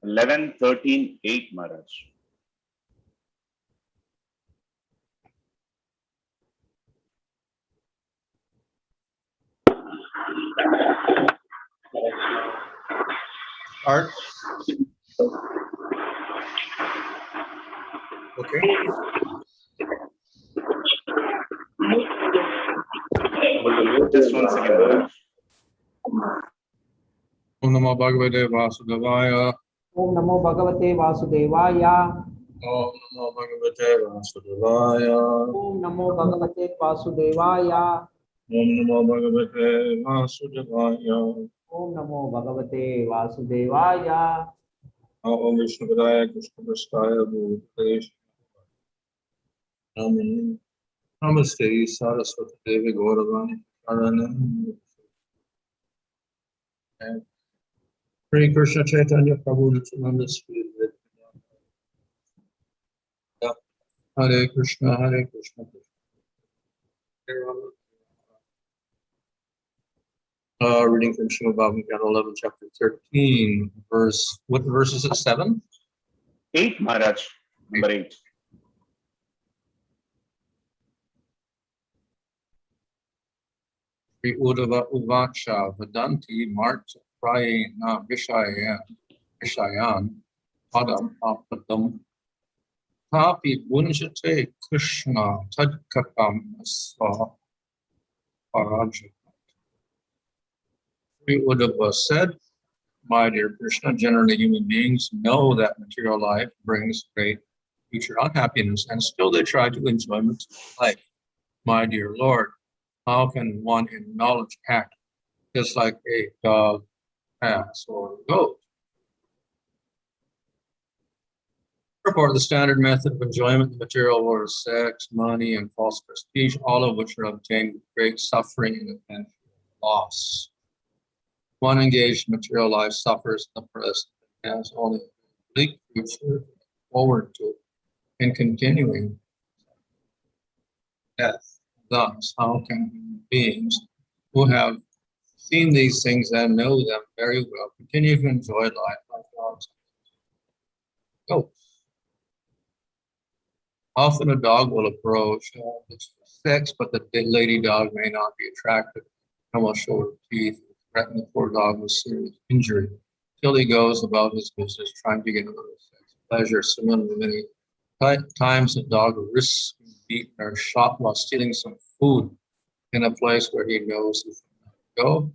11, 13, 8, Maharaj. Start. Okay. Just 1 second, Maharaj. Om Namo Bhagavate Vasudevaya. Om Namo Bhagavate Vasudevaya. Om Namo Bhagavate Vasudevaya. Om Namo Bhagavate Vasudevaya. Om Namo Bhagavate Vasudevaya. Om Namo Bhagavate Vasudevaya. Om Vishnupadaya Krishna Prasthaya Bhutale. Amen. Namaste Saraswati Devi Gauravani Sharanam. Hare Krishna Chaitanya Prabhu Nityananda Sri Advaita. Hare Krishna Hare Krishna. Reading from Śrīmad Bhagavatam 11, chapter 13, verse, what verse is it, 7? 8, Maharaj. Number 8. Śrī Uddhava uvāca vidanti martyāḥ prāyeṇa viṣayān padam āpadām tathāpi bhuñjate Kṛṣṇa katham śva-kharāja-vat. Śrī Uddhava said, my dear Kṛṣṇa, generally human beings know that material life brings great future unhappiness, and still they try to enjoy material life. My dear Lord, how can one in knowledge act just like a dog, ass, or goat? Therefore, the standard method of enjoyment in the material world is sex, money, and false prestige, all of which are obtained with great suffering and loss. One engaged in material life suffers in the present and has only a bleak future to look forward to in continuing death. Thus, how can human beings who have seen these things and know them very well continue to enjoy life like dogs and goats? Often a dog will approach sex, but the lady dog may not be attracted and will show her teeth and threaten the poor dog with serious injury till he goes about his business trying to get a little sex pleasure. Similarly, many times the dog risks being beaten or shot while stealing some food in a place where he knows he cannot go.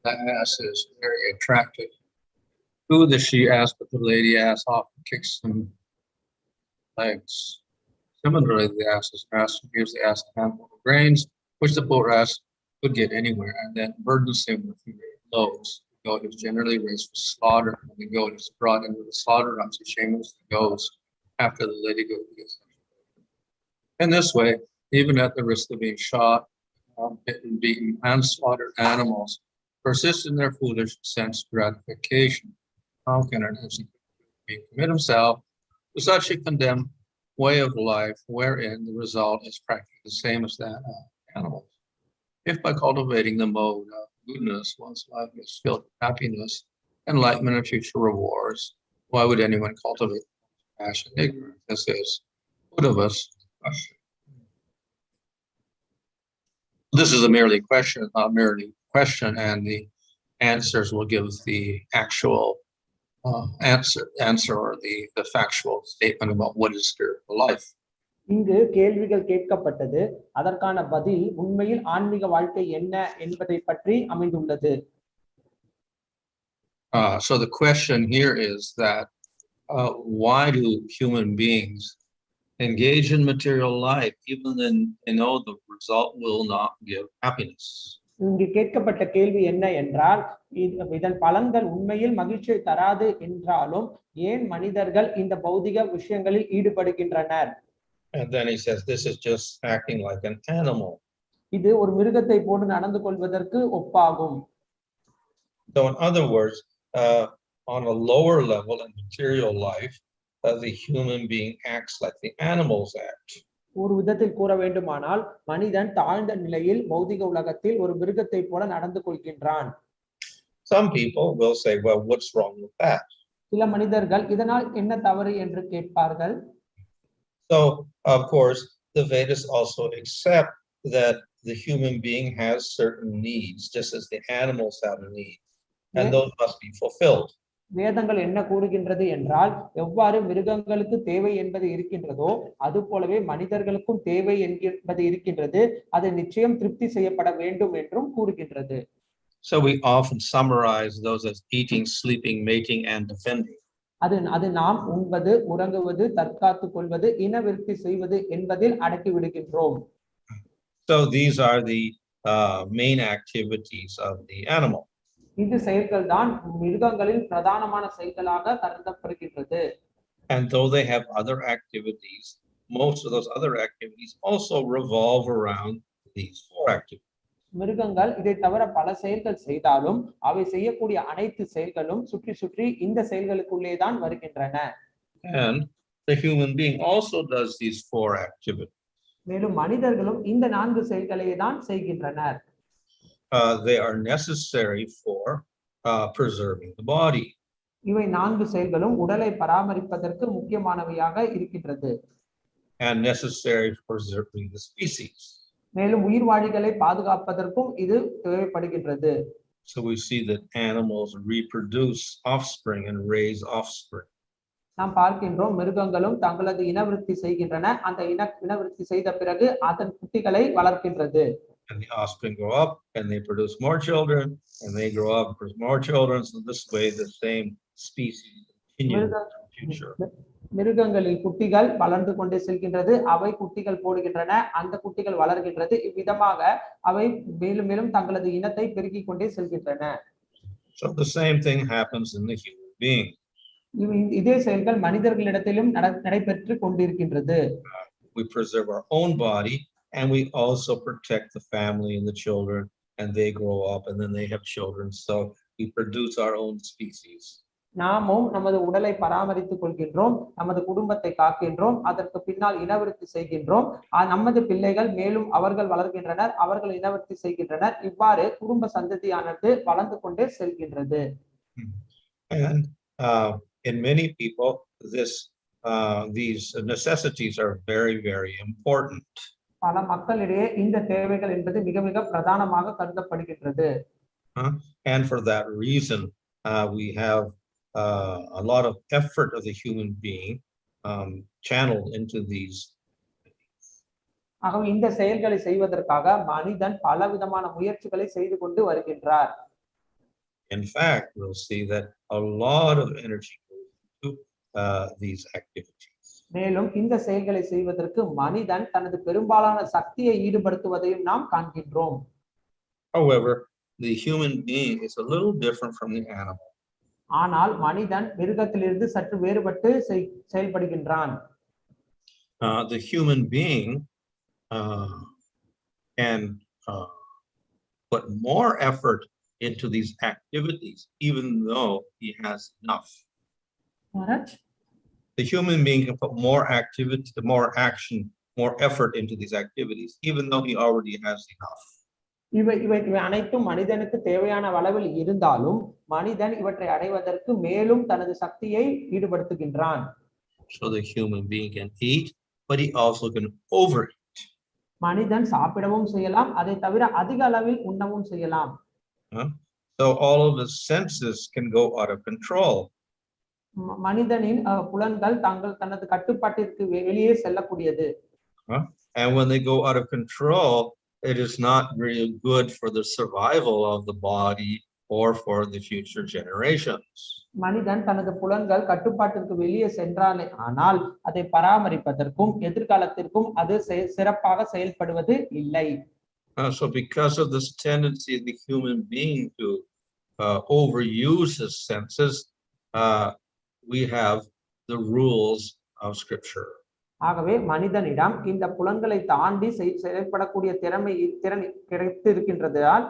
The ass is very attracted to the she-ass, but the lady ass often kicks some legs. Similarly, the ass's master gives the ass a handful of grains, which the poor ass could get anywhere, and then burdens him with great loads. The goat is generally raised for slaughter. When the goat is brought into the slaughterhouse, he shamelessly goes after the lady goat gets him. In this way, even at the risk of being shot, bitten, beaten, and slaughtered, animals persist in their foolish sense gratification. How can an innocent being commit himself to such a condemned way of life wherein the result is practically the same as that of animals? If by cultivating the mode of gunas one's life is filled with happiness, enlightenment, and future rewards, why would anyone cultivate passion and ignorance? This is Uddhava's question. This is a merely question, and the answers will give the actual answer or the factual statement about what is spiritual life. இங்கு கேள்விகள் கேட்கப்பட்டது, அதற்கான பதில் உண்மையில் ஆன்மீக வாழ்க்கை என்ன என்பதை பற்றி அமைந்துள்ளது. So the question here is that why do human beings engage in material life even then they know the result will not give happiness? இங்கு கேட்கப்பட்ட கேள்வி என்ன என்றால், இதன் பலன்கள் உண்மையில் மகிழ்ச்சியை தராது என்றாலும் ஏன் மனிதர்கள் இந்த பௌதிக விஷயங்களில் ஈடுபடுகின்றனர்? And then he says this is just acting like an animal. இது ஒரு மிருகத்தை போன்று நடந்து கொள்வதற்கு ஒப்பாகும். So in other words, on a lower level in material life, the human being acts like the animals act. ஒரு விதத்தில் கூற வேண்டுமானால் மனிதன் தாழ்ந்த நிலையில் பௌதிக உலகத்தில் ஒரு மிருகத்தை போல நடந்து கொள்கின்றான். Some people will say, well, what's wrong with that? சில மனிதர்கள் இதனால் என்ன தவறு என்று கேட்பார்கள். So, of course, the Vedas also accept that the human being has certain needs, just as the animals have needs, and those must be fulfilled. வேதங்கள் என்ன கூறுகின்றது என்றால் எவ்வாறு மிருகங்களுக்கு தேவை என்பது இருக்கின்றதோ அது போலவே மனிதர்களுக்கும் தேவை என்பது இருக்கின்றது, அது நிச்சயம் திருப்தி செய்யப்பட வேண்டும் என்றும் கூறுகின்றது. So we often summarize those as eating, sleeping, mating, and defending. அது நாம் உண்பது, உறங்குவது, தற்காத்துக் கொள்வது, இனவிருத்தி செய்வது என்பதில் அடக்கி விடுகின்றோம். So these are the main activities of the animal. இந்த செயல்கள் தான் மிருகங்களின் பிரதானமான செயல்களாக கருதப்படுகின்றது. And though they have other activities, most of those other activities also revolve around these four activities. மிருகங்கள் இதை தவிர பல செயல்கள் செய்தாலும் அவை செய்யக்கூடிய அனைத்து செயல்களும் சுற்றி சுற்றி இந்த செயல்களுக்குள்ளே தான் வருகின்றன. And the human being also does these four activities. மேலும் மனிதர்களும் இந்த 4 செயல்களை தான் செய்கின்றனர். They are necessary for preserving the body. இவை 4 செயல்களும் உடலை பராமரிப்பதற்கு முக்கியமானவையாக இருக்கின்றது. And necessary for preserving the species. மேலும் உயிர்வாழிகளை பாதுகாப்பதற்கும் இது தேவைப்படுகின்றது. So we see that animals reproduce offspring and raise offspring. நாம் பார்க்கின்றோம் மிருகங்களும் தங்களது இனவிருத்தி செய்கின்றன, அந்த இனவிருத்தி செய்த பிறகு அதன் குட்டிகளை வளர்க்கின்றது. And the offspring grow up and they produce more children, and they grow up and produce more children. So this way the same species continues in the future. மிருகங்களில் குட்டிகள் வளர்ந்து கொண்டே செல்கின்றது, அவை குட்டிகள் போடுகின்றன, அந்த குட்டிகள் வளர்கின்றது. இவ்விதமாக அவை மேலும் மேலும் தங்களது இனத்தை பெருக்கிக் கொண்டே செல்கின்றன. So the same thing happens in the human being. இதே செயல்கள் மனிதர்களிடத்திலும் நடைபெற்று கொண்டிருக்கின்றது. We preserve our own body, and we also protect the family and the children, and they grow up and then they have children. So we produce our own species. நாமும் நமது உடலை பராமரித்துக் கொள்கின்றோம், நமது குடும்பத்தை காக்கின்றோம், அதற்கு பின்னால் இனவிருத்தி செய்கின்றோம். நமது பிள்ளைகள் மேலும் அவர்கள் வளர்கின்றனர், அவர்கள் இனவிருத்தி செய்கின்றனர். இவ்வாறு குடும்ப சந்ததியானது வளர்ந்து கொண்டே செல்கின்றது. And in many people, these necessities are very, very important. பல மக்களிடையே இந்த தேவைகள் என்பது மிக மிக பிரதானமாக கருதப்படுகின்றது. And for that reason, we have a lot of effort of the human being channeled into these. ஆகவே இந்த செயல்களை செய்வதற்காக மனிதன் பல விதமான முயற்சிகளை செய்து கொண்டு வருகின்றார். In fact, we'll see that a lot of energy goes into these activities. மேலும் இந்த செயல்களை செய்வதற்கு மனிதன் தனது பெரும்பாலான சக்தியை ஈடுபடுத்துவதையும் நாம் காண்கின்றோம். However, the human being is a little different from the animal. ஆனால் மனிதன் மிருகத்திலிருந்து சற்று வேறுபட்டு செயல்படுகின்றான். The human being can put more effort into these activities, even though he has enough. The human being can put more activity, more action, more effort into these activities, even though he already has enough. இவை அனைத்தும் மனிதனுக்கு தேவையான அளவில் இருந்தாலும் மனிதன் இவற்றை அடைவதற்கு மேலும் தனது சக்தியை ஈடுபடுத்துகின்றான். So the human being can eat, but he also can overeat. மனிதன் சாப்பிடவும் செய்யலாம், அதை தவிர அதிக அளவில் உண்ணவும் செய்யலாம். So all of his senses can go out of control. மனிதனின் புலன்கள் தனது கட்டுப்பாட்டிற்கு வெளியே செல்லக்கூடியது. And when they go out of control, it is not really good for the survival of the body or for the future generations. மனிதன் தனது புலன்கள் கட்டுப்பாட்டிற்கு வெளியே சென்றாலே ஆனால் அதை பராமரிப்பதற்கும் எதிர்காலத்திற்கும் அது சிறப்பாக செயல்படுவது இல்லை. So because of this tendency of the human being to overuse his senses, we have the rules of scripture. ஆகவே மனிதனிடம் இந்த புலன்களை தாண்டி செயல்படக்கூடிய திறன் கிடைத்து இருக்கின்றதால்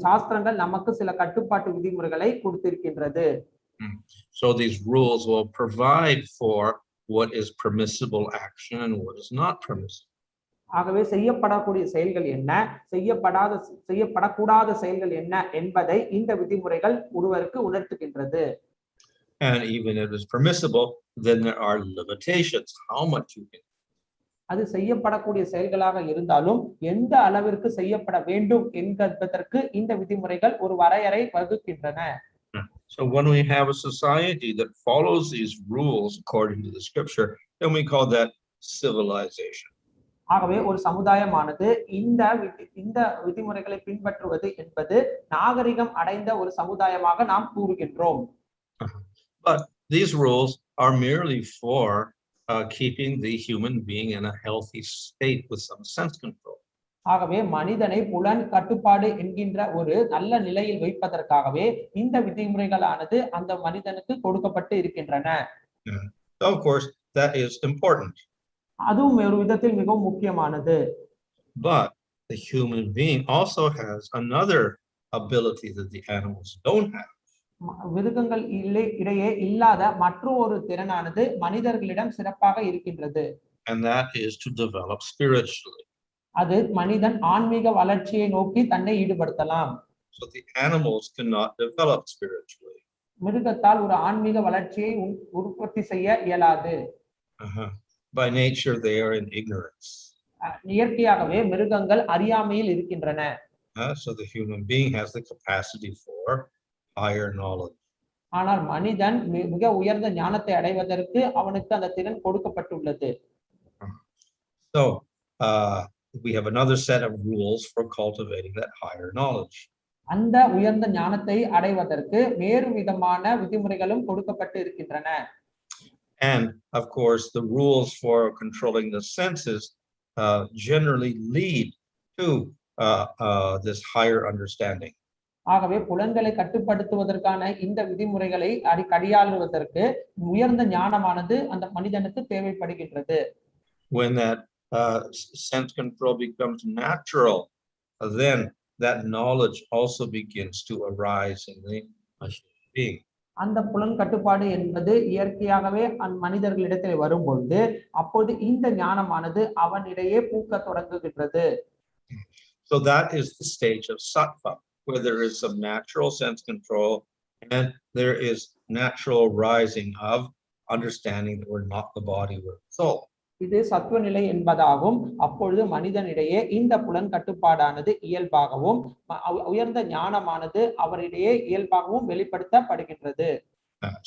சாஸ்திரங்கள் நமக்கு சில கட்டுப்பாட்டு விதிமுறைகளை கொடுத்திருக்கின்றது. So these rules will provide for what is permissible action and what is not permissible. ஆகவே செய்யப்படக்கூடிய செயல்கள் என்ன, செய்யப்படக்கூடாத செயல்கள் என்ன என்பதை இந்த விதிமுறைகள் ஒருவருக்கு உணர்த்துகின்றது. And even if it's permissible, then there are limitations, how much you can. அது செய்யப்படக்கூடிய செயல்களாக இருந்தாலும் எந்த அளவிற்கு செய்யப்பட வேண்டும் என்பதற்கு இந்த விதிமுறைகள் ஒரு வரையறை வகுக்கின்றன. So when we have a society that follows these rules according to the scripture, then we call that civilization. ஆகவே ஒரு சமுதாயமானது இந்த விதிமுறைகளை பின்பற்றுவது என்பது நாகரிகம் அடைந்த ஒரு சமுதாயமாக நாம் கூறுகின்றோம். But these rules are merely for keeping the human being in a healthy state with some sense control. ஆகவே மனிதனை புலன் கட்டுப்பாடு என்கின்ற ஒரு நல்ல நிலையில் வைப்பதற்காகவே இந்த விதிமுறைகளானது அந்த மனிதனுக்கு கொடுக்கப்பட்டு இருக்கின்றன. Of course, that is important. அதுவும் ஒரு விதத்தில் மிகவும் முக்கியமானது. But the human being also has another ability that the animals don't have. மிருகங்கள் இடையே இல்லாத மற்றொரு திறனானது மனிதர்களிடம் சிறப்பாக இருக்கின்றது. And that is to develop spiritually. அது மனிதன் ஆன்மீக வளர்ச்சியை நோக்கி தன்னை ஈடுபடுத்தலாம். So the animals cannot develop spiritually. மிருகத்தால் ஒரு ஆன்மீக வளர்ச்சியை உற்பத்தி செய்ய இயலாது. By nature they are in ignorance. இயற்கையாகவே மிருகங்கள் அறியாமையில் இருக்கின்றன. So the human being has the capacity for higher knowledge. ஆனால் மனிதன் மிக உயர்ந்த ஞானத்தை அடைவதற்கு அவனுக்கு அந்த திறன் கொடுக்கப்பட்டுள்ளது. So we have another set of rules for cultivating that higher knowledge. அந்த உயர்ந்த ஞானத்தை அடைவதற்கு வேறு விதமான விதிமுறைகளும் கொடுக்கப்பட்டு இருக்கின்றன. And of course the rules for controlling the senses generally lead to this higher understanding. ஆகவே புலன்களை கட்டுப்படுத்துவதற்கான இந்த விதிமுறைகளை கையாளுவதற்கு உயர்ந்த ஞானமானது அந்த மனிதனுக்கு தேவைப்படுகின்றது. When that sense control becomes natural, then that knowledge also begins to arise in the human being. அந்த புலன் கட்டுப்பாடு என்பது இயற்கையாகவே மனிதர்களிடத்தில் வரும்பொழுது அப்போது இந்த ஞானமானது அவனிடையே பூக்க தொடங்குகின்றது. So that is the stage of sattva, where there is some natural sense control and there is natural rising of understanding that we're not the body, we're the soul. இது சத்துவ நிலை என்பதாகும். அப்பொழுது மனிதனிடையே இந்த புலன் கட்டுப்பாடானது இயல்பாகவும் உயர்ந்த ஞானமானது அவரிடையே இயல்பாகவும் வெளிப்படுத்தப்படுகின்றது.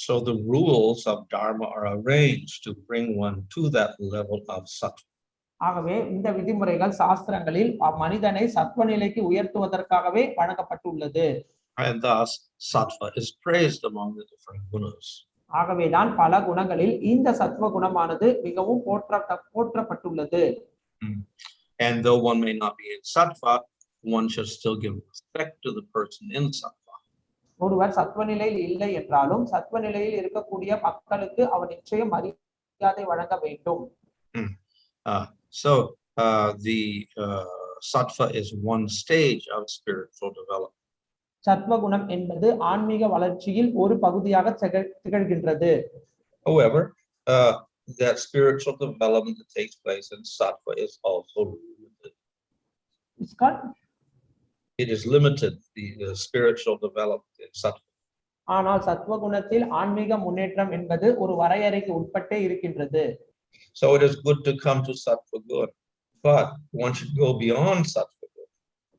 So the rules of dharma are arranged to bring one to that level of sattva. ஆகவே இந்த விதிமுறைகள் சாஸ்திரங்களில் மனிதனை சத்துவ நிலைக்கு உயர்த்துவதற்காகவே வழங்கப்பட்டுள்ளது. And thus sattva is praised among the different gunas. ஆகவேதான் பல குணங்களில் இந்த சத்துவ குணமானது மிகவும் போற்றப்பட்டுள்ளது. And though one may not be in sattva, one should still give respect to the person in sattva. ஒருவர் சத்துவ நிலையில் இல்லை என்றாலும் சத்துவ நிலையில் இருக்கக்கூடிய மக்களுக்கு அவர் நிச்சயம் மரியாதை வழங்க வேண்டும். So the sattva is one stage of spiritual development. சத்துவ குணம் என்பது ஆன்மீக வளர்ச்சியில் ஒரு பகுதியாக திகழ்கின்றது. However, that spiritual development that takes place in sattva is also limited. It is limited, the spiritual development in sattva. ஆனால் சத்துவ குணத்தில் ஆன்மீக முன்னேற்றம் என்பது ஒரு வரையறைக்கு உட்பட்டே இருக்கின்றது. So it is good to come to sattva guna, but one should go beyond sattva.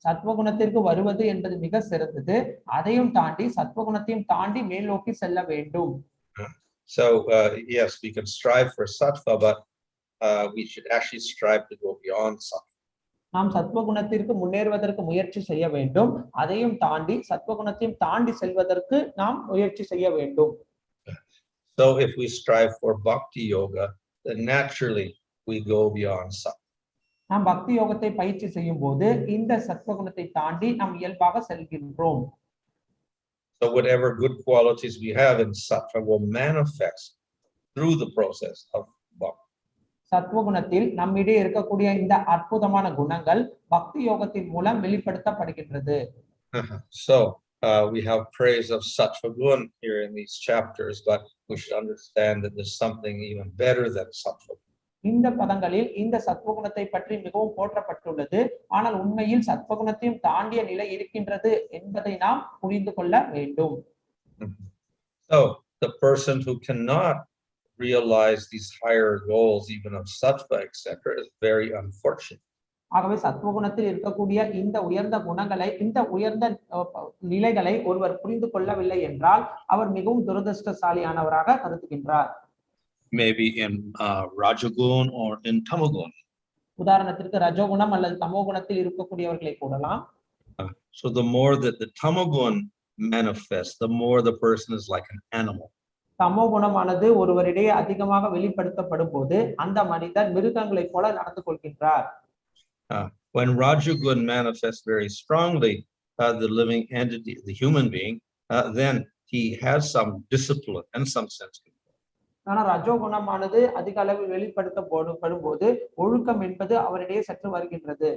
சத்துவ குணத்திற்கு வருவது என்பது மிக சிறந்தது. அதையும் தாண்டி சத்துவ குணத்தையும் தாண்டி மேல் நோக்கி செல்ல வேண்டும். So yes, we can strive for sattva, but we should actually strive to go beyond sattva. நாம் சத்துவ குணத்திற்கு முன்னேறுவதற்கு முயற்சி செய்ய வேண்டும். அதையும் தாண்டி சத்துவ குணத்தையும் தாண்டி செல்வதற்கு நாம் முயற்சி செய்ய வேண்டும். So if we strive for bhakti yoga, then naturally we go beyond sattva. நாம் பக்தி யோகத்தை பயிற்சி செய்யும் போது இந்த சத்துவ குணத்தை தாண்டி நாம் இயல்பாக செல்கின்றோம். So whatever good qualities we have in sattva will manifest through the process of bhakti. சத்துவ குணத்தில் நம்மிடையே இருக்கக்கூடிய இந்த அற்புதமான குணங்கள் பக்தி யோகத்தின் மூலம் வெளிப்படுத்தப்படுகின்றது. So we have praise of sattva guna here in these chapters, but we should understand that there's something even better than sattva. இந்த பதங்களில் இந்த சத்துவ குணத்தை பற்றி மிகவும் போற்றப்பட்டுள்ளது. ஆனால் உண்மையில் சத்துவ குணத்தையும் தாண்டிய நிலை இருக்கின்றது என்பதை நாம் புரிந்து கொள்ள வேண்டும். So the person who cannot realize these higher goals, even of sattva, etc., is very unfortunate. ஆகவே சத்வகுணத்தில் இருக்கக்கூடிய இந்த உயர்ந்த குணங்களை, இந்த உயர்ந்த நிலைகளை ஒருவர் புரிந்து கொள்ளவில்லை என்றால் அவர் மிகவும் துரதிர்ஷ்டசாலியானவராக கருதுகின்றார். Maybe in rajagun or in tamagun. உதாரணத்திற்கு ரஜோகுணம் அல்லது தமோகுணத்தில் இருக்கக்கூடியவர்களை கூறலாம். So the more that the tamagun manifests, the more the person is like an animal. தமோகுணமானது ஒருவரிடையே அதிகமாக வெளிப்படுத்தப்படும் போது அந்த மனிதர் மிருகங்களைப் போல நடந்து கொள்கின்றார். When rajagun manifests very strongly, the living entity, the human being, then he has some discipline and some sense control. ஆனா ரஜோகுணமானது அதிக அளவில் வெளிப்படுத்தப்படும் போது ஒழுக்கம் என்பது அவரிடையே சற்று வருகின்றது.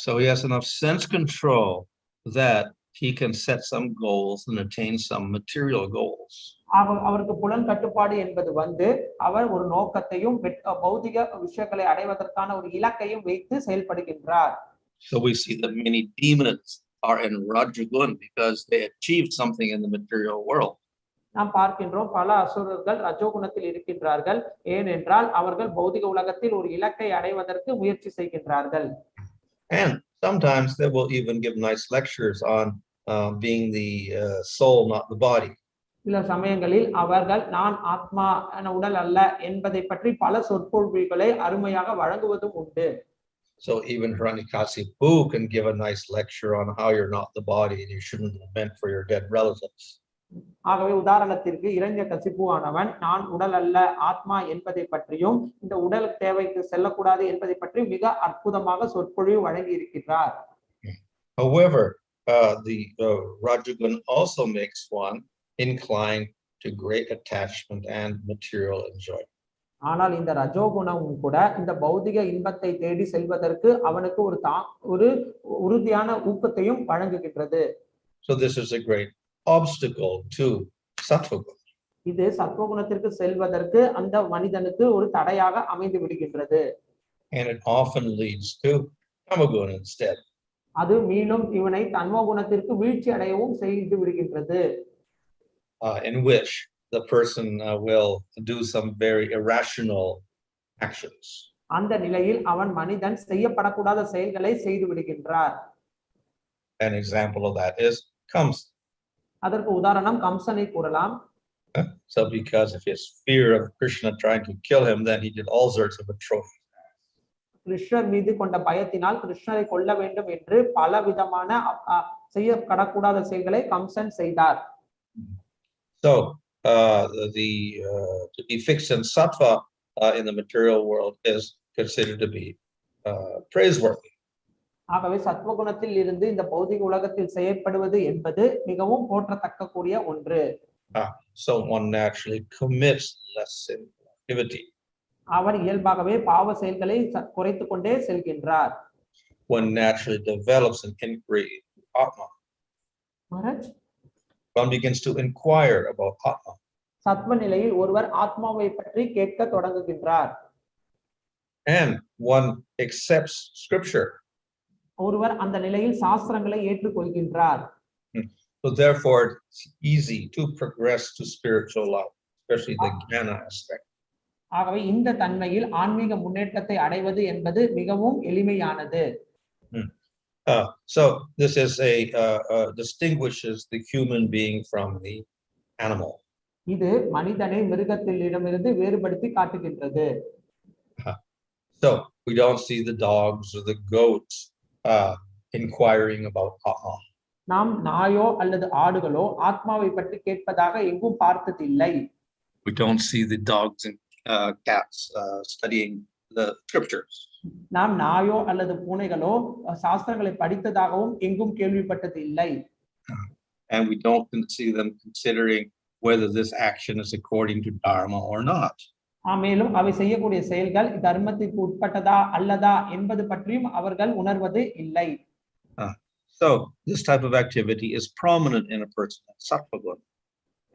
So he has enough sense control that he can set some goals and attain some material goals. அவருக்கு புலன் கட்டுப்பாடு என்பது அவர் ஒரு நோக்கத்தையும் பௌதிக விஷயங்களை அடைவதற்கான ஒரு இலக்கையும் வைத்து செயல்படுகின்றார். So we see that many demons are in rajagun because they achieved something in the material world. நாம் பார்க்கின்றோம் பல அசுரர்கள் ரஜோகுணத்தில் இருக்கின்றார்கள், ஏனென்றால் அவர்கள் பௌதிக உலகத்தில் ஒரு இலக்கை அடைவதற்கு முயற்சி செய்கின்றார்கள். And sometimes they will even give nice lectures on being the soul, not the body. சில சமயங்களில் அவர்கள் நான் ஆத்மா உடல் அல்ல என்பதை பற்றி பல சொற்பொழிவுகளை அருமையாக வழங்குவதும் உண்டு. So even Hiranyakasipu can give a nice lecture on how you're not the body and you shouldn't lament for your dead relatives. ஆகவே உதாரணத்திற்கு இரண்யகசிபு ஆனவன் நான் உடல் அல்ல ஆத்மா என்பதை பற்றியும் இந்த உடல் தேவைக்கு செல்லக்கூடாது என்பதை பற்றி மிக அற்புதமாக சொற்பொழிவு வழங்கி இருக்கிறார். However, the rajagun also makes one inclined to great attachment and material enjoyment. ஆனால் இந்த ரஜோகுணமும் கூட இந்த பௌதிக இன்பத்தை தேடி செல்வதற்கு அவனுக்கு ஒரு உறுதியான ஊக்கத்தையும் வழங்குகின்றது. So this is a great obstacle to sattva-gun. இது சத்வகுணத்திற்கு செல்வதற்கு அந்த மனிதனுக்கு ஒரு தடையாக அமைந்து விடுகின்றது. And it often leads to tamagun instead. அது மீண்டும் இவனை தன்மகுணத்திற்கு வீழ்ச்சி அடையவும் செய்து விடுகின்றது. In which the person will do some very irrational actions. அந்த நிலையில் அவன் மனிதன் செய்யப்படக்கூடாத செயல்களை செய்து விடுகின்றார். An example of that is Kṛṣṇa. அதற்கு உதாரணம் கம்சனை கூறலாம். So because of his fear of Kṛṣṇa trying to kill him, then he did all sorts of atrocities. கிருஷ்ணர் மீது கொண்ட பயத்தினால் கிருஷ்ணரை கொல்ல வேண்டும் என்று பல விதமான செய்யப்படக்கூடாத செயல்களை கம்சன் செய்தார். So to be fixed in sattva in the material world is considered to be praiseworthy. ஆகவே சத்வகுணத்தில் இருந்து இந்த பௌதிக உலகத்தில் செயற்படுவது என்பது மிகவும் போற்றத்தக்க கூடிய ஒன்று. So one naturally commits less sinful activity. அவர் இயல்பாகவே பாவ செயல்களை குறைத்துக் கொண்டே செல்கின்றார். One naturally develops an inquiry into Atma. Maharaj, one begins to inquire about Atma. சத்வ நிலையில் ஒருவர் ஆத்மாவை பற்றி கேட்க தொடங்குகின்றார். And one accepts scripture. ஒருவர் அந்த நிலையில் சாஸ்திரங்களை ஏற்றுக்கொள்கின்றார். So therefore it's easy to progress to spiritual life, especially the gnana aspect. ஆகவே இந்த தன்மையில் ஆன்மீக முன்னேற்றத்தை அடைவது என்பது மிகவும் எளிமையானது. So this is distinguishes the human being from the animal. இது மனிதனை மிருகத்திலிடமிருந்து வேறுபடுத்தி காட்டுகின்றது. So we don't see the dogs or the goats inquiring about Atma. நாம் நாயோ அல்லது ஆடுகளோ ஆத்மாவை பற்றி கேட்பதாக எங்கும் பார்த்ததில்லை. We don't see the dogs and cats studying the scriptures. நாம் நாயோ அல்லது பூனைகளோ சாஸ்திரங்களை படித்ததாகவும் எங்கும் கேள்விப்பட்டதில்லை. And we don't see them considering whether this action is according to dharma or not. மேலும் அவை செய்யக்கூடிய செயல்கள் தர்மத்திற்கு உட்பட்டதா அல்லதா என்பது பற்றியும் அவர்கள் உணர்வது இல்லை. So this type of activity is prominent in a person in sattva-gun.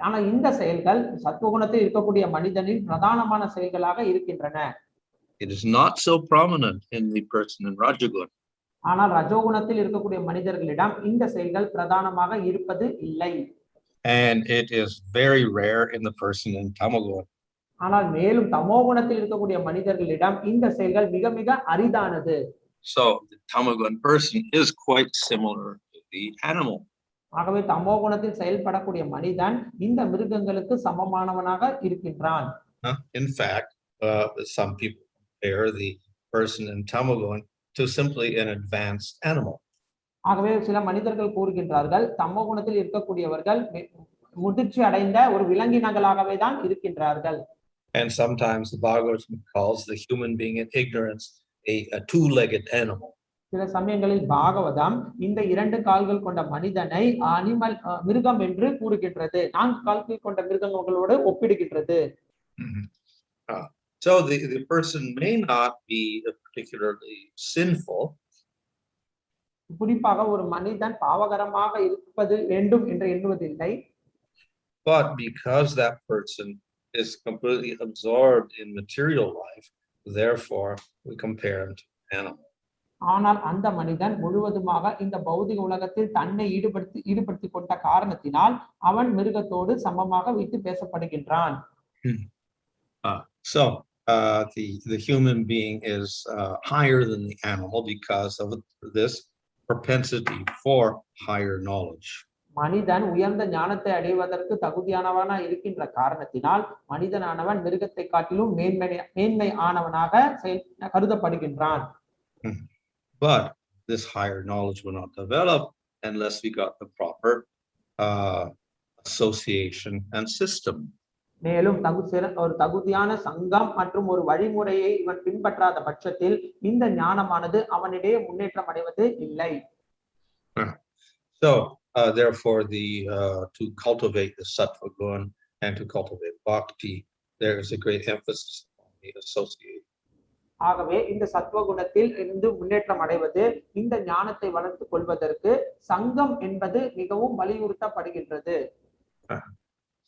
ஆனா இந்த செயல்கள் சத்வகுணத்தில் இருக்கக்கூடிய மனிதனின் பிரதானமான செயல்களாக இருக்கின்றன. It is not so prominent in the person in rajagun. ஆனால் ரஜோகுணத்தில் இருக்கக்கூடிய மனிதர்களிடம் இந்த செயல்கள் பிரதானமாக இருப்பது இல்லை. And it is very rare in the person in tamoguna. ஆனால் மேலும் தமோ குணத்தில் இருக்கக்கூடிய மனிதர்களிடம் இந்த செயல்கள் மிக மிக அரிதானது. So the tamoguna person is quite similar to the animal. ஆகவே தமோ குணத்தில் செயல்படக்கூடிய மனிதன் இந்த மிருகங்களுக்கு சமமானவனாக இருக்கின்றான். In fact, some people compare the person in tamoguna to simply an advanced animal. ஆகவே சில மனிதர்கள் கூறுகின்றார்கள் தமோ குணத்தில் இருக்கக்கூடியவர்கள் முதிர்ச்சி அடைந்த ஒரு விலங்கினங்களாகவே தான் இருக்கின்றார்கள். And sometimes the Bhagavatam calls the human being in ignorance a two-legged animal. சில சமயங்களில் பாகவதம் இந்த இரண்டு கால்கள் கொண்ட மனிதனை மிருகம் என்று கூறுகின்றது, நான்கு கால்கள் கொண்ட மிருகங்களோடு ஒப்பிடுகின்றது. So the person may not be particularly sinful. குறிப்பாக ஒரு மனிதன் பாவகரமாக இருப்பது வேண்டும் என்று எண்ணுவதில்லை. But because that person is completely absorbed in material life, therefore we compare him to an animal. ஆனால் அந்த மனிதன் முழுவதுமாக இந்த பௌதிக உலகத்தில் தன்னை ஈடுபடுத்திக் கொண்ட காரணத்தினால் அவன் மிருகத்தோடு சமமாக வைத்து பேசப்படுகின்றான். So the human being is higher than the animal because of this propensity for higher knowledge. மனிதன் உயர்ந்த ஞானத்தை அடைவதற்கு தகுதியானவனா இருக்கின்ற காரணத்தினால் மனிதனானவன் மிருகத்தை காட்டிலும் மேன்மை ஆனவனாக கருதப்படுகின்றான். But this higher knowledge will not develop unless we got the proper association and system. மேலும் ஒரு தகுதியான சங்கம் மற்றும் ஒரு வழிமுறையை இவன் பின்பற்றாத பட்சத்தில் இந்த ஞானமானது அவனிடையே முன்னேற்றம் அடைவது இல்லை. So therefore to cultivate the sattva guna and to cultivate bhakti, there is a great emphasis on the association. ஆகவே இந்த சத்துவ குணத்தில் இருந்து முன்னேற்றம் அடைவது, இந்த ஞானத்தை வளர்த்துக் கொள்வதற்கு சங்கம் என்பது மிகவும் வலியுறுத்தப்படுகின்றது.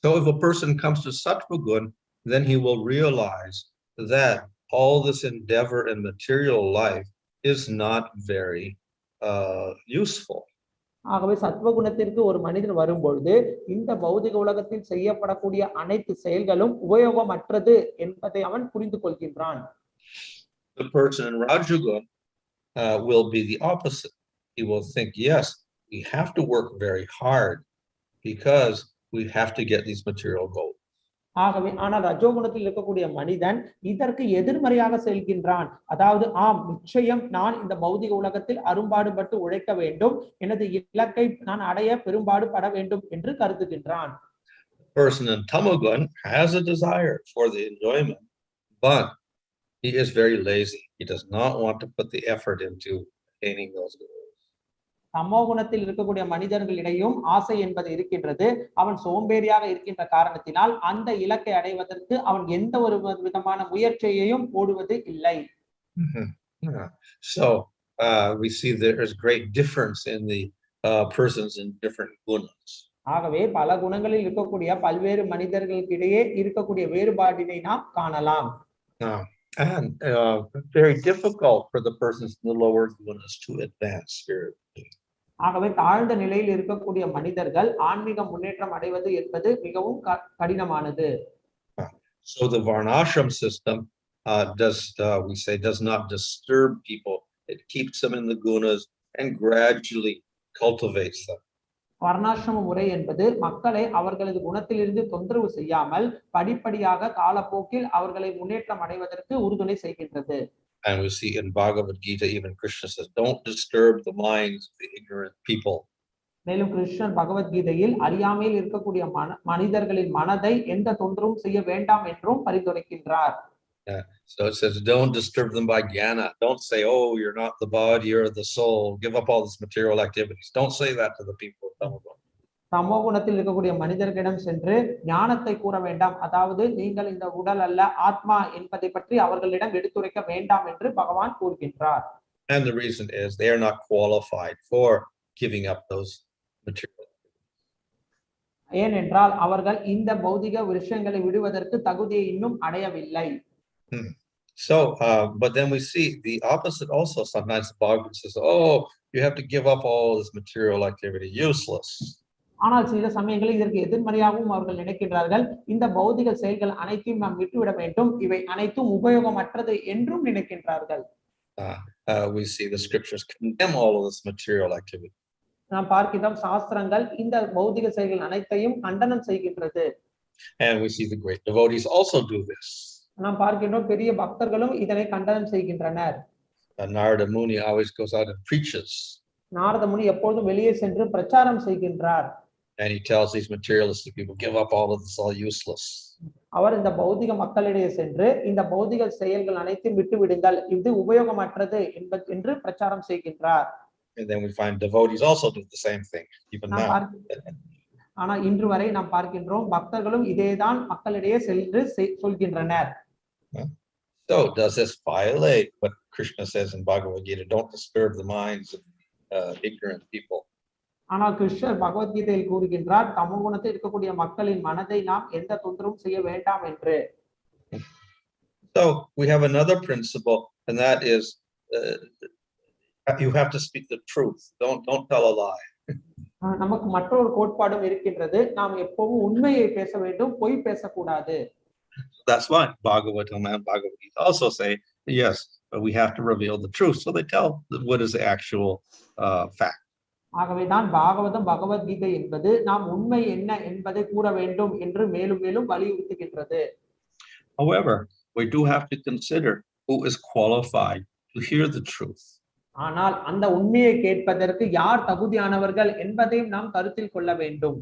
So if a person comes to sattva guna, then he will realize that all this endeavor in material life is not very useful. ஆகவே சத்துவ குணத்திற்கு ஒரு மனிதன் வரும்பொழுது இந்த பௌதிக உலகத்தில் செய்யப்படக்கூடிய அனைத்து செயல்களும் உபயோகமற்றது என்பதை அவன் புரிந்து கொள்கின்றான். The person in rajaguna will be the opposite. He will think, yes, we have to work very hard because we have to get these material goals. ஆகவே ஆனால் ரஜோகுணத்தில் இருக்கக்கூடிய மனிதன் இதற்கு எதிர்மறையாக செல்கின்றான். அதாவது ஆம், நிச்சயம் நான் இந்த பௌதிக உலகத்தில் அரும்பாடுபட்டு உழைக்க வேண்டும், எனது இலக்கை நான் அடைய பெரும்பாடுபட வேண்டும் என்று கருதுகின்றான். Person in tamoguna has a desire for the enjoyment, but he is very lazy. He does not want to put the effort into attaining those goals. தமோ குணத்தில் இருக்கக்கூடிய மனிதர்களிடையும் ஆசை என்பது இருக்கின்றது. அவன் சோம்பேறியாக இருக்கின்ற காரணத்தினால் அந்த இலக்கை அடைவதற்கு அவன் எந்த ஒரு விதமான முயற்சியையும் போடுவது இல்லை. So we see there is great difference in the persons in different gunas. ஆகவே பல குணங்களில் இருக்கக்கூடிய பல்வேறு மனிதர்களுக்கிடையே இருக்கக்கூடிய வேறுபாட்டினை நாம் காணலாம். And very difficult for the persons in the lower gunas to advance spiritually. ஆகவே தாழ்ந்த நிலையில் இருக்கக்கூடிய மனிதர்கள் ஆன்மீக முன்னேற்றம் அடைவது என்பது மிகவும் கடினமானது. So the varnashram system does not disturb people. It keeps them in the gunas and gradually cultivates them. வர்ணாசிரம முறை என்பது மக்களை அவர்களது குணத்திலிருந்து தொந்தரவு செய்யாமல் படிப்படியாக காலப்போக்கில் அவர்களை முன்னேற்றம் அடைவதற்கு உறுதுணை செய்கின்றது. And we see in Bhagavad Gita, even Kṛṣṇa says, don't disturb the minds of the ignorant people. மேலும் கிருஷ்ணன் பகவத்கீதையில் அறியாமையில் இருக்கக்கூடிய மனிதர்களின் மனதை எந்த தொந்தரவும் செய்ய வேண்டாம் என்றும் பரிந்துரைக்கின்றார். So it says, don't disturb them by jnana. Don't say, oh, you're not the body, you're the soul. Give up all these material activities. Don't say that to the people of Tamoguna. தமோ குணத்தில் இருக்கக்கூடிய மனிதர்களிடம் சென்று ஞானத்தை கூற வேண்டாம், அதாவது நீங்கள் இந்த உடல் அல்ல ஆத்மா என்பதை பற்றி அவர்களிடம் எடுத்துரைக்க வேண்டாம் என்று பகவான் கூறுகின்றார். And the reason is they are not qualified for giving up those material activities. ஏனென்றால் அவர்கள் இந்த பௌதிக விஷயங்களை விடுவதற்கு தகுதியை இன்னும் அடையவில்லை. So, but then we see the opposite also. Sometimes the Bhagavad says, oh, you have to give up all this material activity, useless. ஆனால் சில சமயங்களில் இதற்கு எதிர்மறையாகவும் அவர்கள் நினைக்கின்றார்கள். இந்த பௌதிக செயல்கள் அனைத்தையும் நாம் விட்டுவிட வேண்டும், இவை அனைத்தும் உபயோகமற்றது என்றும் நினைக்கின்றார்கள். We see the scriptures condemn all of this material activity. நாம் பார்க்கிறோம் சாஸ்திரங்கள் இந்த பௌதிக செயல்கள் அனைத்தையும் கண்டனம் செய்கின்றது. And we see the great devotees also do this. நாம் பார்க்கிறோம் பெரிய பக்தர்களும் இதனை கண்டனம் செய்கின்றனர். Narada Muni always goes out and preaches. Narada முனி எப்பொழுதும் வெளியே சென்று பிரச்சாரம் செய்கின்றார். And he tells these materialistic people, give up all of this, all useless. அவர் இந்த பௌதிக மக்களிடையே சென்று இந்த பௌதிக செயல்கள் அனைத்தையும் விட்டு விடுங்கள், இது உபயோகமற்றது என்று பிரச்சாரம் செய்கின்றார். And then we find devotees also do the same thing, even now. ஆனா இன்று வரை நாம் பார்க்கின்றோம் பக்தர்களும் இதேதான் மக்களிடையே சென்று சொல்கின்றனர். So does this violate what Kṛṣṇa says in Bhagavad Gita? Don't disturb the minds of ignorant people. ஆனால் கிருஷ்ணர் பகவத்கீதையில் கூறுகின்றார் தமோகுணத்தில் இருக்கக்கூடிய மக்களின் மனதை நாம் எந்த தொந்தரவும் செய்ய வேண்டாம் என்று. So we have another principle, and that is you have to speak the truth. Don't tell a lie. நமக்கு மற்றொரு கோட்பாடும் இருக்கின்றது, நாம் எப்பவும் உண்மையை பேச வேண்டும், பொய் பேசக்கூடாது. That's why Bhagavatam and Bhagavad Gita also say, yes, but we have to reveal the truth. So they tell what is the actual fact. ஆகவே தான் பாகவதம் பகவத்கீதை என்பது நாம் உண்மை என்ன என்பதை கூற வேண்டும் என்று மேலும் மேலும் வலியுறுத்துகின்றது. However, we do have to consider who is qualified to hear the truth. ஆனால் அந்த உண்மையை கேட்பதற்கு யார் தகுதியானவர்கள் என்பதையும் நாம் கருத்தில் கொள்ள வேண்டும்.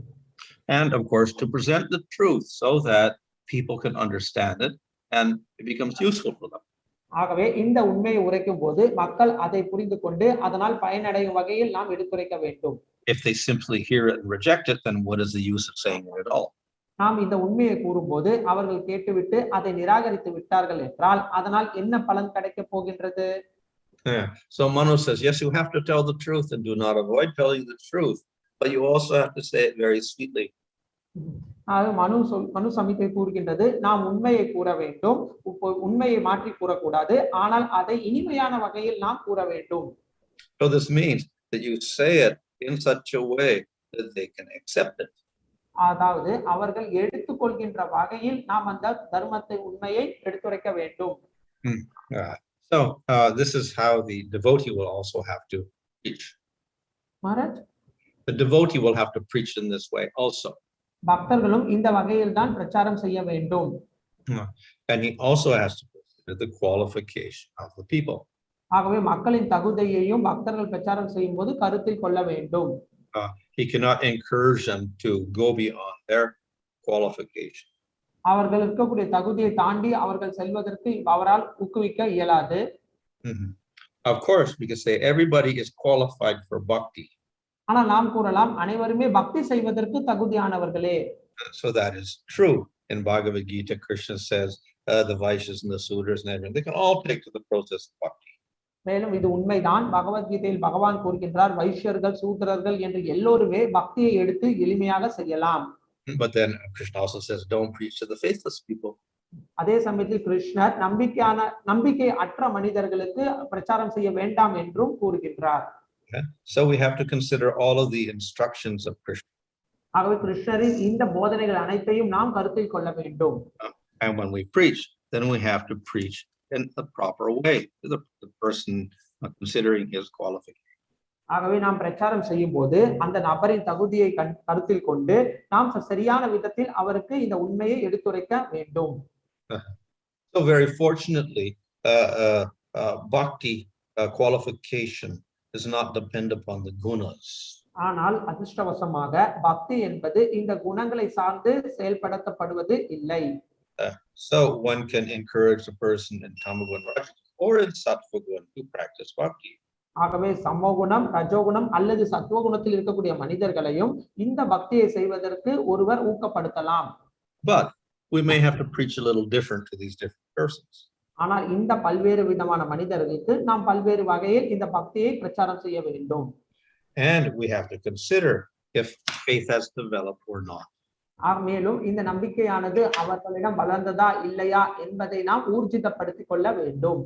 And of course, to present the truth so that people can understand it and it becomes useful for them. ஆகவே இந்த உண்மையை உரைக்கும் போது மக்கள் அதை புரிந்து கொண்டு அதனால் பயனடையும் வகையில் நாம் எடுத்துரைக்க வேண்டும். If they simply hear it and reject it, then what is the use of saying it at all? நாம் இந்த உண்மையை கூறும்போது அவர்கள் கேட்டுவிட்டு அதை நிராகரித்து விட்டார்கள் என்றால் அதனால் என்ன பலன் கிடைக்க போகின்றது? Yeah. So Manu says, yes, you have to tell the truth and do not avoid telling the truth, but you also have to say it very sweetly. மனு சமித்தை கூறுகின்றது, நாம் உண்மையை கூற வேண்டும், உண்மையை மாற்றி கூறக்கூடாது, ஆனால் அதை இனிமையான வகையில் நாம் கூற வேண்டும். So this means that you say it in such a way that they can accept it. அதாவது அவர்கள் எடுத்துக்கொள்கின்ற வகையில் நாம் அந்த தர்மத்தை உண்மையை எடுத்துரைக்க வேண்டும். So this is how the devotee will also have to preach. Maharaj, the devotee will have to preach in this way also. பக்தர்களும் இந்த வகையில் தான் பிரச்சாரம் செய்ய வேண்டும். And he also has to consider the qualification of the people. ஆகவே மக்களின் தகுதியையும் பக்தர்கள் பிரச்சாரம் செய்யும்போது கருத்தில் கொள்ள வேண்டும். He cannot encourage them to go beyond their qualification. அவர்கள் இருக்கக்கூடிய தகுதியை தாண்டி அவர்கள் செல்வதற்கு அவரால் ஊக்குவிக்க இயலாது. Of course, because everybody is qualified for bhakti. ஆனால் நாம் கூறலாம் அனைவருமே பக்தி செய்வதற்கு தகுதியானவர்களே. So that is true. In Bhagavad Gita, Kṛṣṇa says the Vaishyas and the Sudras and everything, they can all take to the process of bhakti. மேலும் இது உண்மைதான். பகவத்கீதையில் பகவான் கூறுகின்றார் வைஷ்யர்கள் சூத்ரர்கள் என்று எல்லோருமே பக்தியை எடுத்து எளிமையாக செய்யலாம். But then Kṛṣṇa also says, don't preach to the faithless people. அதே சமயத்தில் கிருஷ்ணர் நம்பிக்கை அற்ற மனிதர்களுக்கு பிரச்சாரம் செய்ய வேண்டாம் என்றும் கூறுகின்றார். So we have to consider all of the instructions of Kṛṣṇa. ஆகவே கிருஷ்ணரின் இந்த போதனைகள் அனைத்தையும் நாம் கருத்தில் கொள்ள வேண்டும். And when we preach, then we have to preach in the proper way to the person considering his qualification. ஆகவே நாம் பிரச்சாரம் செய்யும் போது அந்த நபரின் தகுதியை கருத்தில் கொண்டு நாம் சரியான விதத்தில் அவருக்கு இந்த உண்மையை எடுத்துரைக்க வேண்டும். So very fortunately, bhakti qualification does not depend upon the gunas. ஆனால் அதிர்ஷ்டவசமாக பக்தி என்பது இந்த குணங்களை சார்ந்து செயல்படுத்தப்படுவது இல்லை. So one can encourage a person in tamagun or in sattvagun to practice bhakti. ஆகவே சமோகுணம் ரஜோகுணம் அல்லது சத்துவகுணத்தில் இருக்கக்கூடிய மனிதர்களையும் இந்த பக்தியை செய்வதற்கு ஒருவர் ஊக்கப்படுத்தலாம். But we may have to preach a little different to these different persons. ஆனால் இந்த பல்வேறு விதமான மனிதர்களுக்கு நாம் பல்வேறு வகையில் இந்த பக்தியை பிரச்சாரம் செய்ய வேண்டும். And we have to consider if faith has developed or not. மேலும் இந்த நம்பிக்கையானது அவர்களிடம் வளர்ந்ததா இல்லையா என்பதை நாம் ஊர்ஜிதப்படுத்திக் கொள்ள வேண்டும்.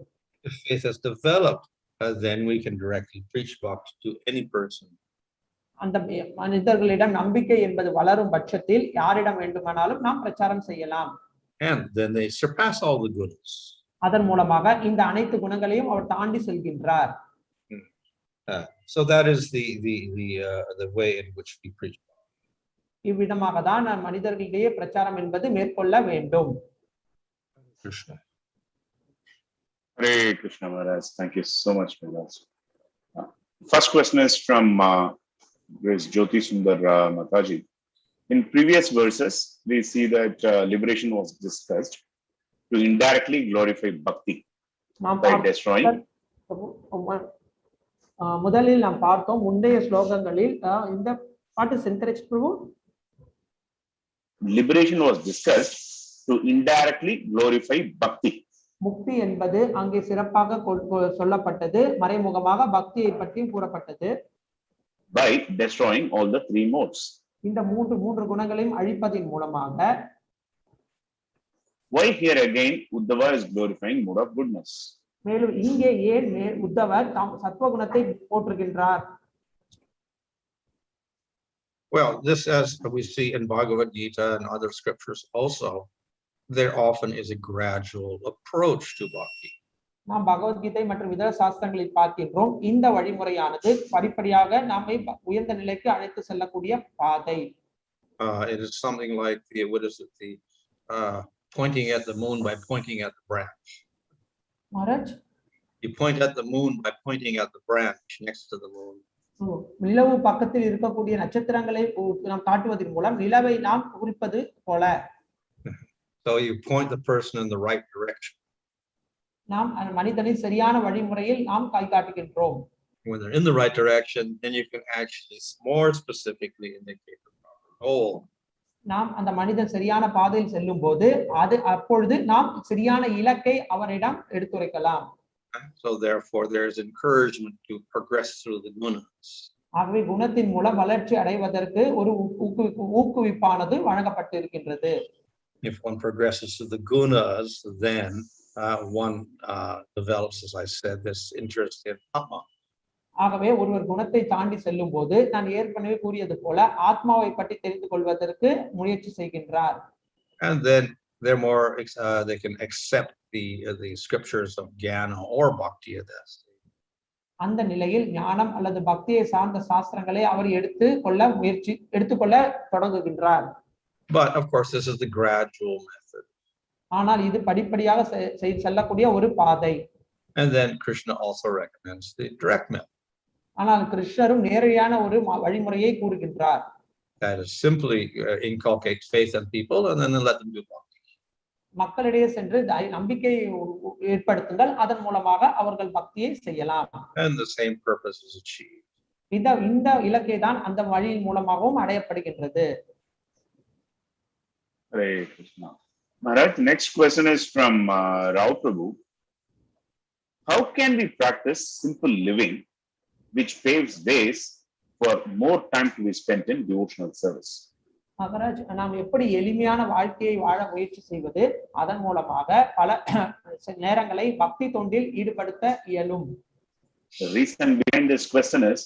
If faith has developed, then we can directly preach bhakti to any person. அந்த மனிதர்களிடம் நம்பிக்கை என்பது வளரும் பட்சத்தில் யாரிடம் வேண்டுமானாலும் நாம் பிரச்சாரம் செய்யலாம். And then they surpass all the gunas. அதன் மூலமாக இந்த அனைத்து குணங்களையும் அவர் தாண்டி செல்கின்றார். So that is the way in which we preach. இவ்விதமாக தான் மனிதர்களிடையே பிரச்சாரம் என்பது மேற்கொள்ள வேண்டும். Kṛṣṇa. Hare Krishna Maharaj. Thank you so much, Maharaj. First question is from Grace Jyoti Sundar Mataji. In previous verses, we see that liberation was discussed to indirectly glorify bhakti by destroying. முதலில் நாம் பார்த்தோம் முந்தைய ஸ்லோகங்களில் இந்த what is encouraged Prabhu? Liberation was discussed to indirectly glorify bhakti. முக்தி என்பது அங்கே சிறப்பாக சொல்லப்பட்டது, மறைமுகமாக பக்தியை பற்றியும் கூறப்பட்டது. By destroying all the three modes. இந்த மூன்று குணங்களையும் அழிப்பதின் மூலமாக. Why here again Uddhava is glorifying mode of goodness? மேலும் இங்கே ஏன் உத்தவர் சத்வகுணத்தை போற்றுகின்றார்? Well, this, as we see in Bhagavad Gita and other scriptures also, there often is a gradual approach to bhakti. நாம் பகவத்கீதை மற்றும் இதர சாஸ்திரங்களில் பார்க்கின்றோம் இந்த வழிமுறையானது படிப்படியாக நம்மை உயர்ந்த நிலைக்கு அழைத்து செல்லக்கூடிய பாதை. It is something like pointing at the moon by pointing at the branch. Maharaj, you point at the moon by pointing at the branch next to the moon. நிலவு பக்கத்தில் இருக்கக்கூடிய நட்சத்திரங்களை நாம் காட்டுவதன் மூலம் நிலவை நாம் குறிப்பது போல. So you point the person in the right direction. நாம் மனிதனை சரியான வழிமுறையில் நாம் கை காட்டுகின்றோம். When they're in the right direction, then you can actually more specifically indicate the proper goal. நாம் அந்த மனிதன் சரியான பாதையில் செல்லும் போது அப்பொழுது நாம் சரியான இலக்கை அவரிடம் எடுத்துரைக்கலாம். So therefore there is encouragement to progress through the gunas. ஆகவே குணத்தின் மூலம் வளர்ச்சி அடைவதற்கு ஒரு ஊக்குவிப்பானது வழங்கப்பட்டிருக்கின்றது. If one progresses to the gunas, then one develops, as I said, this interest in tathā. ஆகவே ஒருவர் குணத்தை தாண்டி செல்லும் போது நான் ஏற்கனவே கூறியது போல ஆத்மாவை பற்றி தெரிந்து கொள்வதற்கு முயற்சி செய்கின்றார். And then they're more they can accept the scriptures of jnana or bhakti at that stage. அந்த நிலையில் ஞானம் அல்லது பக்தியை சார்ந்த சாஸ்திரங்களை அவர் எடுத்துக்கொள்ள தொடங்குகின்றார். But of course this is the gradual method. ஆனால் இது படிப்படியாக செல்லக்கூடிய ஒரு பாதை. And then Kṛṣṇa also recommends the direct method. ஆனால் கிருஷ்ணரும் நேரடியான ஒரு வழிமுறையை கூறுகின்றார். That is simply inculcate faith in people and then let them do bhakti. மக்களிடையே சென்று நம்பிக்கை ஏற்படுத்துங்கள், அதன் மூலமாக அவர்கள் பக்தியை செய்யலாம். And the same purpose is achieved. இந்த இலக்கை தான் அந்த வழியின் மூலமாகவும் அடையப்படுகின்றது. Hare Krishna. Maharaj, next question is from Rao Prabhu. How can we practice simple living which paves ways for more time to be spent in devotional service? Maharaj, நாம் எப்படி எளிமையான வாழ்க்கையை வாழ முயற்சி செய்வது, அதன் மூலமாக பல நேரங்களை பக்தி தொண்டில் ஈடுபடுத்த இயலும்? The reason behind this question is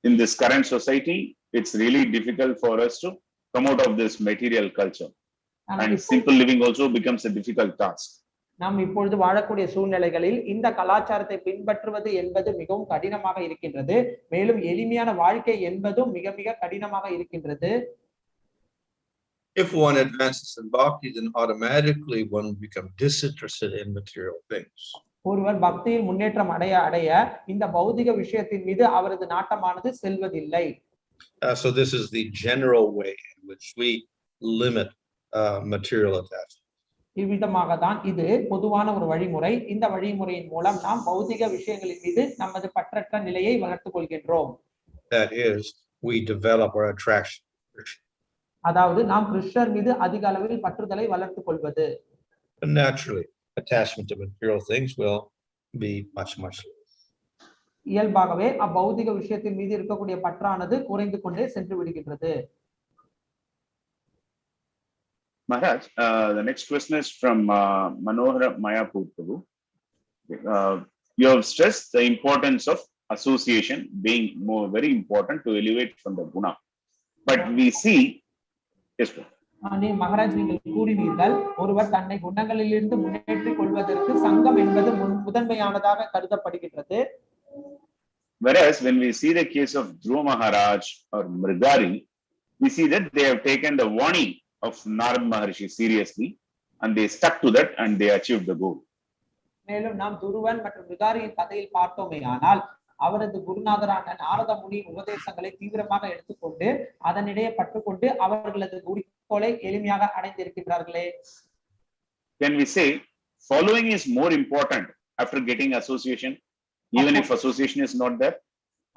in this current society it's really difficult for us to come out of this material culture, and simple living also becomes a difficult task. நாம் இப்பொழுது வாழக்கூடிய சூழ்நிலைகளில் இந்த கலாச்சாரத்தை பின்பற்றுவது என்பது மிகவும் கடினமாக இருக்கின்றது. மேலும் எளிமையான வாழ்க்கை என்பதும் மிக மிக கடினமாக இருக்கின்றது. If one advances in bhakti, then automatically one becomes disinterested in material things. ஒருவர் பக்தியில் முன்னேற்றம் அடைய இந்த பௌதிக விஷயத்தின் மீது அவரது நாட்டமானது செல்வதில்லை. So this is the general way in which we limit material attachment. இவ்விதமாக தான் இது பொதுவான ஒரு வழிமுறை. இந்த வழிமுறையின் மூலம் நாம் பௌதிக விஷயங்களின் மீது நமது பற்றற்ற நிலையை வளர்த்துக் கொள்கின்றோம். That is, we develop our attraction. அதாவது நாம் கிருஷ்ணர் மீது அதிக அளவில் பற்றுதலை வளர்த்துக் கொள்வது. And naturally, attachment to material things will be much less. இயல்பாகவே அப்பௌதிக விஷயத்தின் மீது இருக்கக்கூடிய பற்றானது குறைந்து கொண்டே சென்று விடுகின்றது. Maharaj, the next question is from Manohara Mayapur Prabhu. You have stressed the importance of association being very important to elevate from the guna. But we see, yes, sir. Maharaj நீங்கள் கூறினீர்கள் ஒருவர் தன்னை குணங்களிலிருந்து முன்னேற்றிக் கொள்வதற்கு சங்கம் என்பது முதன்மையானதாக கருதப்படுகின்றது. Whereas when we see the case of Dhruva Maharaj or Mridari, we see that they have taken the warning of Narad Maharshi seriously and they stuck to that and they achieved the goal. மேலும் நாம் துருவன் மற்றும் மிருகாரியின் கதையில் பார்த்தோமேயானால் அவரது குருநாதரான நாரத முனியின் உபதேசங்களை தீவிரமாக எடுத்துக்கொண்டு அதனிடையே பற்றுக்கொண்டு அவர்களது குறிக்கோளை எளிமையாக அடைந்திருக்கின்றார்களே. Can we say following is more important after getting association, even if association is not there?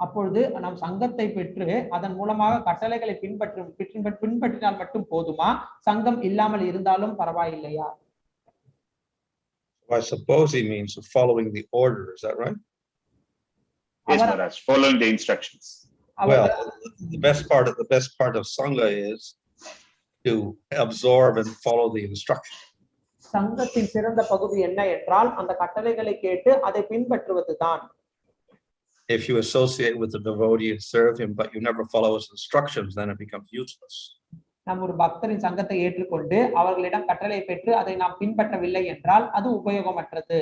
அப்பொழுது நாம் சங்கத்தை பெற்று அதன் மூலமாக கட்டளைகளை பின்பற்றினால் மட்டும் போதுமா, சங்கம் இல்லாமல் இருந்தாலும் பரவாயில்லையா? I suppose he means following the order, is that right? Yes, Maharaj, following the instructions. Well, the best part of Sangha is to absorb and follow the instructions. சங்கத்தின் சிறந்த பகுதி என்ன என்றால் அந்த கட்டளைகளை கேட்டு அதை பின்பற்றுவதுதான். If you associate with the devotee and serve him, but you never follow his instructions, then it becomes useless. நாம் ஒரு பக்தரின் சங்கத்தை ஏற்றுக்கொண்டு அவர்களிடம் கட்டளை பெற்று அதை நாம் பின்பற்றவில்லை என்றால் அது உபயோகமற்றது.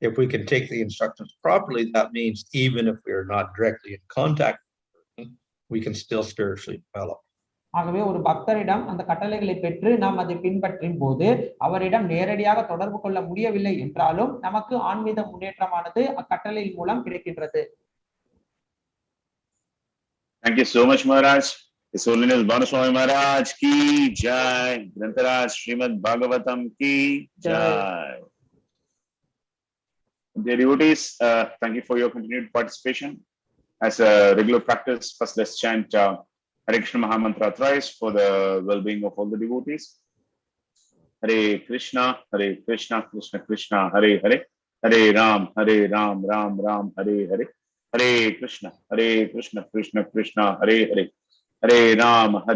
If we can take the instructions properly, that means even if we are not directly in contact, we can still spiritually develop. ஆகவே ஒரு பக்தரிடம் அந்த கட்டளைகளை பெற்று நாம் அதை பின்பற்றும் போது அவரிடம் நேரடியாக தொடர்பு கொள்ள முடியவில்லை என்றாலும் நமக்கு ஆன்மீக முன்னேற்றமானது அக்கட்டளையின் மூலம் கிடைக்கின்றது. Thank you so much, Maharaj. His Holiness Bhanuswami Maharaj ki jai. Grantaraj Srimad Bhagavatam ki jai. Dear devotees, thank you for your continued participation. As a regular practice, first let's chant Hare Krishna Mahamantra thrice for the well-being of all the devotees. Hare Krishna, Krishna Krishna, Hare Hare, Hare Ram, Ram Ram, Hare Hare, Hare Krishna, Krishna Krishna, Hare Hare, Hare Ram, Hare